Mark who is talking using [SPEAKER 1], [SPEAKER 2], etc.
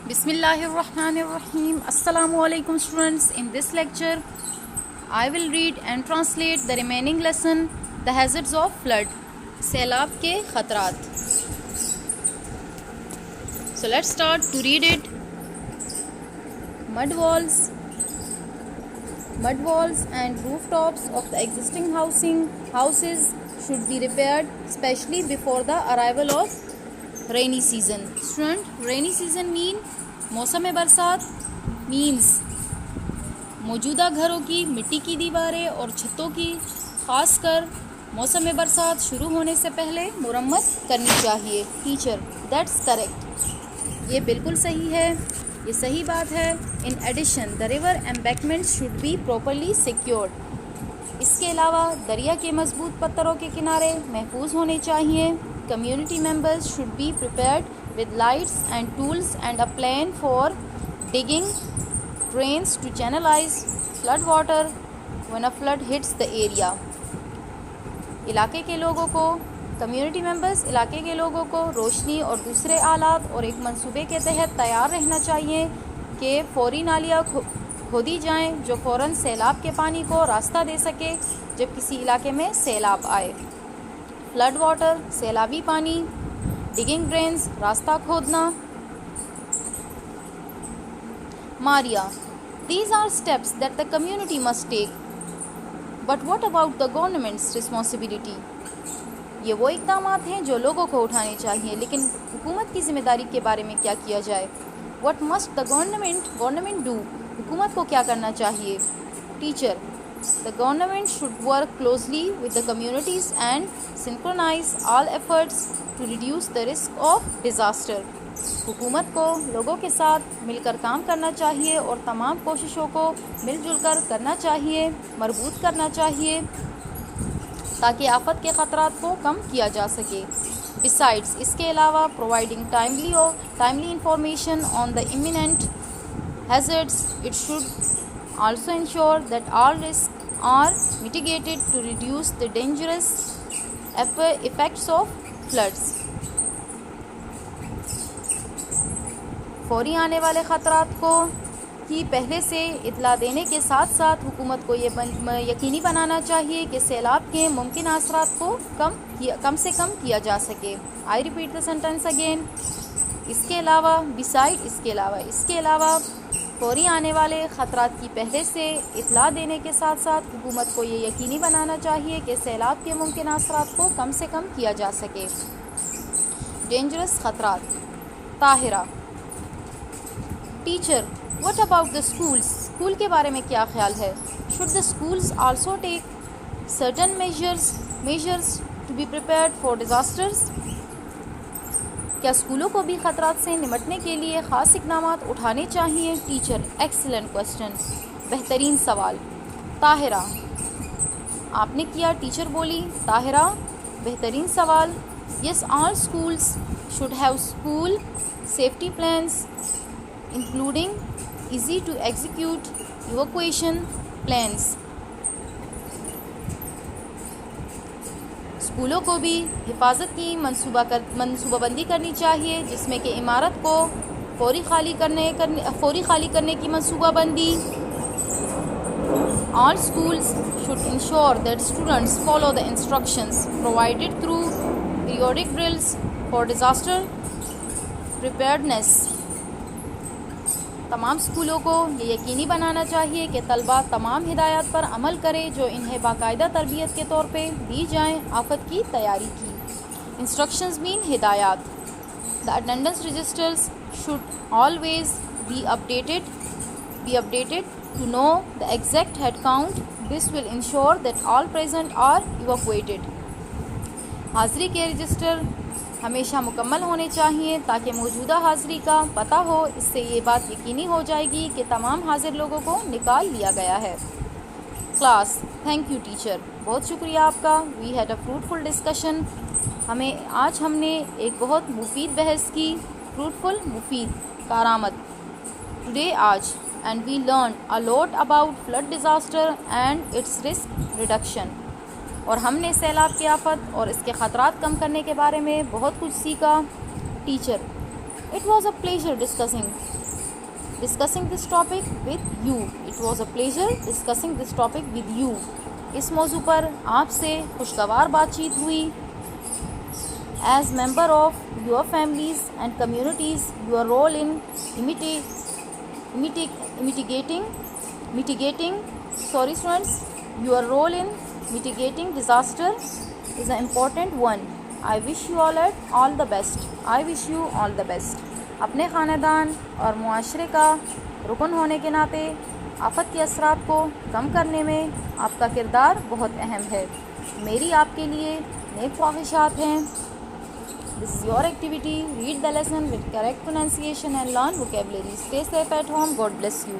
[SPEAKER 1] Bismillahirrahmanirrahim. Assalamu alaikum students. In this lecture, I will read and translate the remaining lesson, The Hazards of Flood. سیلاب کے خطرات. So let's start to read it. Mud walls and rooftops of the existing houses should be repaired, especially before the arrival of rainy season. Student, rainy season mean موسم برسات means موجودہ گھروں کی مٹی کی دیواریں اور چھتوں کی خاص کر موسم برسات شروع ہونے سے پہلے مرمت کرنی چاہیے. Teacher, that's correct. یہ بالکل صحیح ہے, یہ صحیح بات ہے. In addition the river embankments should be properly secured. اس کے علاوہ دریا کے مضبوط پتھروں کے کنارے محفوظ ہونے چاہیے. Community members should be prepared with lights and tools and a plan for digging drains to channelize flood water when a flood hits the area. علاقے کے لوگوں کو کمیونٹی ممبرز علاقے کے لوگوں کو روشنی اور دوسرے آلات اور ایک منصوبے کے تحت تیار رہنا چاہیے کہ فوری نالیاں کھودی جائیں جو فوراً سیلاب کے پانی کو راستہ دے سکے جب کسی علاقے میں سیلاب آئے. فلڈ واٹر سیلابی پانی, ڈگنگ ڈرینز راستہ کھودنا. ماریا, these are steps that the community must take. But what about the government's responsibility? یہ وہ اقدامات ہیں جو لوگوں کو اٹھانے چاہیے, لیکن حکومت کی ذمہ داری کے بارے میں کیا کیا جائے؟ What must the government do? حکومت کو کیا کرنا چاہیے؟ Teacher, the government should work closely with the communities and synchronize all efforts to reduce the risk of disaster. حکومت کو لوگوں کے ساتھ مل کر کام کرنا چاہیے اور تمام کوششوں کو مل جل کر کرنا چاہیے, مربوط کرنا چاہیے تاکہ آفت کے خطرات کو کم کیا جا سکے. Besides, اس کے علاوہ providing timely information on the imminent hazards, it should also ensure that all risks are mitigated to reduce the dangerous effects of floods. فوری آنے والے خطرات کو کی پہلے سے اطلاع دینے کے ساتھ ساتھ حکومت کو یہ یقینی بنانا چاہیے کہ سیلاب کے ممکنہ اثرات کو کم سے کم کیا جا سکے. I repeat the sentence again. اس کے علاوہ فوری آنے والے خطرات کی پہلے سے اطلاع دینے کے ساتھ ساتھ حکومت کو یہ یقینی بنانا چاہیے کہ سیلاب کے ممکنہ اثرات کو کم سے کم کیا جا سکے. ڈینجرس خطرات. Tahira, teacher, what about the schools? School کے بارے میں کیا خیال ہے؟ Should the schools also take certain measures to be prepared for disasters? کیا اسکولوں کو بھی خطرات سے نمٹنے کے لیے خاص اقدامات اٹھانے چاہیے؟ ٹیچر, ایکسلنٹ کوسچن, بہترین سوال. طاہرہ, آپ نے کیا, ٹیچر بولی. طاہرہ, بہترین سوال. یس, all schools should have school safety plans including easy to execute evacuation plans. اسکولوں کو بھی حفاظت کی منصوبہ بندی کرنی چاہیے جس میں کہ عمارت کو فوری خالی کرنے کی منصوبہ بندی. All schools should ensure that students follow the instructions provided through periodic drills for disaster preparedness. تمام اسکولوں کو یہ یقینی بنانا چاہیے کہ طلباء تمام ہدایات پر عمل کرے جو انہیں باقاعدہ تربیت کے طور پہ دی جائیں آفت کی تیاری کی. انسٹرکشنز مین ہدایات. The attendance registers should always be updated to know the exact head count. This will ensure that all present are evacuated. حاضری کے رجسٹر ہمیشہ مکمل ہونے چاہیے تاکہ موجودہ حاضری کا پتہ ہو. اس سے یہ بات یقینی ہو جائے گی کہ تمام حاضر لوگوں کو نکال لیا گیا ہے. کلاس, تھینک یو ٹیچر, بہت شکریہ آپ کا. We had a fruitful discussion. آج ہم نے ایک بہت مفید بحث کی. فروٹفل, مفید, کارآمد. ٹوڈے آج, and we learn a lot about flood disaster and its risk reduction. اور ہم نے سیلاب کی آفت اور اس کے خطرات کم کرنے کے بارے میں بہت کچھ سیکھا. Teacher, It was a pleasure discussing this topic with you. It was a pleasure discussing this topic with you. اس موضوع پر آپ سے خوشگوار بات چیت ہوئی. As member of your families and communities, your role in mitigating disaster is an important one. I wish you all the best. I wish you all the best. اپنے خاندان اور معاشرے کا رکن ہونے کے ناطے آفت کے اثرات کو کم کرنے میں آپ کا کردار بہت اہم ہے. میری آپ کے لیے نیک خواہشات ہیں. This is your activity. Read the lesson with correct pronunciation and learn vocabulary. Stay safe at home. God bless you.